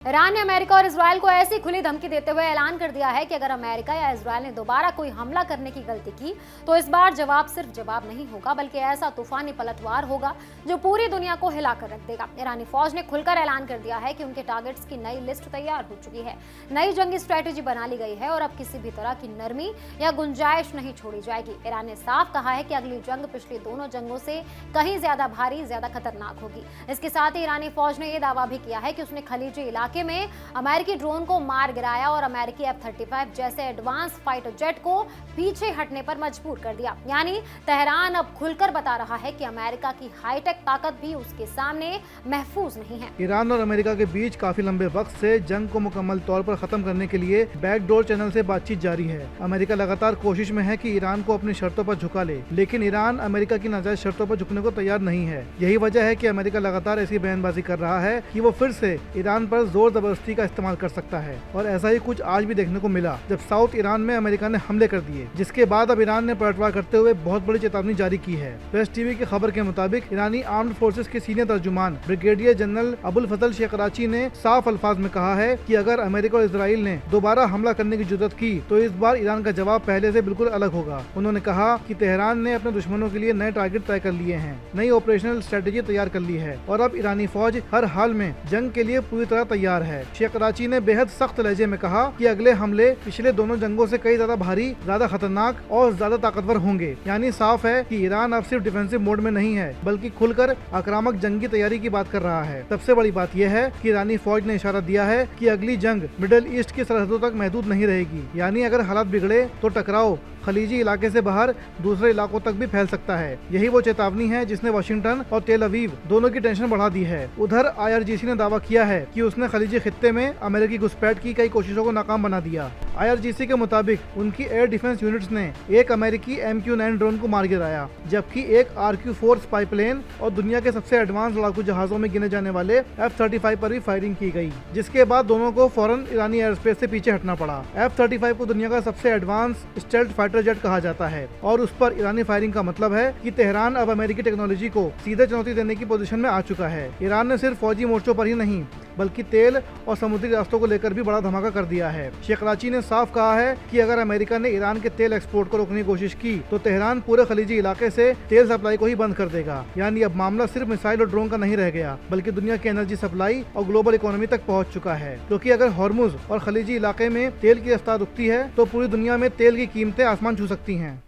Iran ने America और Israel को ऐसी खुली धमकी देते हुए ऐलान कर दिया है कि अगर अमेरिका या इजरायल ने दोबारा कोई हमला करने की गलती की तो इस बार जवाब सिर्फ जवाब नहीं होगा बल्कि ऐसा तूफानी पलटवार होगा जो पूरी दुनिया को हिलाकर रख देगा। ईरानी फौज ने खुलकर ऐलान कर दिया है कि उनके टारगेट्स की नई लिस्ट तैयार हो चुकी है, नई जंगी स्ट्रेटेजी बना ली गई है और अब किसी भी तरह की नरमी या गुंजाइश नहीं छोड़ी जाएगी। ईरान ने साफ कहा है कि अगली जंग पिछली दोनों जंगों से कहीं ज्यादा भारी, ज्यादा खतरनाक होगी। इसके साथ ही ईरानी फौज ने यह दावा भी किया है कि उसने खलीजी इलाके में अमेरिकी ड्रोन को मार गिराया और अमेरिकी F-35 जैसे एडवांस फाइटर जेट को पीछे हटने पर मजबूर कर दिया। यानी तेहरान अब खुलकर बता रहा है कि अमेरिका की हाईटेक ताकत भी उसके सामने महफूज नहीं है। ईरान और अमेरिका के बीच काफी लंबे वक्त से जंग को मुकम्मल तौर पर खत्म करने के लिए बैकडोर चैनल से बातचीत जारी है। अमेरिका लगातार कोशिश में है कि ईरान को अपनी शर्तों पर झुका ले, लेकिन ईरान अमेरिका की नाजायज शर्तों पर झुकने को तैयार नहीं है। यही वजह है कि अमेरिका लगातार ऐसी बयानबाजी कर रहा है कि वो फिर से ईरान पर जोर जबरदस्ती का इस्तेमाल कर सकता है। और ऐसा ही कुछ आज भी देखने को मिला जब साउथ ईरान में अमेरिका ने हमले कर दिए, जिसके बाद अब ईरान ने पलटवार करते हुए बहुत बड़ी चेतावनी जारी की है। प्रेस टीवी की खबर के मुताबिक ईरानी आर्म्ड फोर्सेस के सीनियर तर्जुमान ब्रिगेडियर जनरल अबुल फजल शेखराची ने साफ अल्फाज में कहा है कि अगर अमेरिका और इजराइल ने दोबारा हमला करने की जुर्रत की तो इस बार ईरान का जवाब पहले से बिल्कुल अलग होगा। उन्होंने कहा कि तेहरान ने अपने दुश्मनों के लिए नए टारगेट तय कर लिए हैं, नई ऑपरेशनल स्ट्रेटेजी तैयार कर ली है और अब ईरानी फौज हर हाल में जंग के लिए पूरी तरह तैयार है। शेखराची ने बेहद सख्त लहजे में कहा कि अगले हमले पिछले दोनों जंगों से कई ज्यादा भारी, ज्यादा खतरनाक और ज्यादा ताकतवर होंगे। यानी साफ है कि ईरान अब सिर्फ डिफेंसिव मोड में नहीं है बल्कि खुलकर आक्रामक जंग की तैयारी की बात कर रहा है। सबसे बड़ी बात यह है कि ईरानी फौज ने इशारा दिया है कि अगली जंग मिडिल ईस्ट की सरहदों तक महदूद नहीं रहेगी। यानी अगर हालात बिगड़े तो टकराव खलीजी इलाके से बाहर दूसरे इलाकों तक भी फैल सकता है। यही वो चेतावनी है जिसने वाशिंगटन और तेल अवीव दोनों की टेंशन बढ़ा दी है। उधर IRGC ने दावा किया है कि उसने खलीजी खित्ते में अमेरिकी घुसपैठ की कई कोशिशों को नाकाम बना दिया। IRGC के मुताबिक उनकी एयर डिफेंस यूनिट्स ने एक अमेरिकी MQ-9 ड्रोन को मार गिराया, जबकि एक RQ-4 स्पाई प्लेन और दुनिया के सबसे एडवांस लड़ाकू जहाजों में गिने जाने वाले F-35 पर भी फायरिंग की गई, जिसके बाद दोनों को फौरन ईरानी एयर स्पेस से पीछे हटना पड़ा। F-35 को दुनिया का सबसे एडवांस स्टेल्थ फाइटर जेट कहा जाता है और उस पर ईरानी फायरिंग का मतलब है कि तेहरान अब अमेरिकी टेक्नोलॉजी को सीधे चुनौती देने की पोजीशन में आ चुका है। ईरान ने सिर्फ फौजी मोर्चों पर ही नहीं बल्कि तेल और समुद्री रास्तों को लेकर भी बड़ा धमाका कर दिया है। शेखराची ने साफ कहा है कि अगर अमेरिका ने ईरान के तेल एक्सपोर्ट को रोकने की कोशिश की तो तेहरान पूरे खलीजी इलाके से तेल सप्लाई को ही बंद कर देगा। यानी अब मामला सिर्फ मिसाइल और ड्रोन का नहीं रह गया बल्कि दुनिया की एनर्जी सप्लाई और ग्लोबल इकोनॉमी तक पहुंच चुका है, क्योंकि अगर हॉर्मुज और खलीजी इलाके में तेल की रफ्तार रुकती है तो पूरी दुनिया में तेल की कीमतें आसमान छू सकती हैं।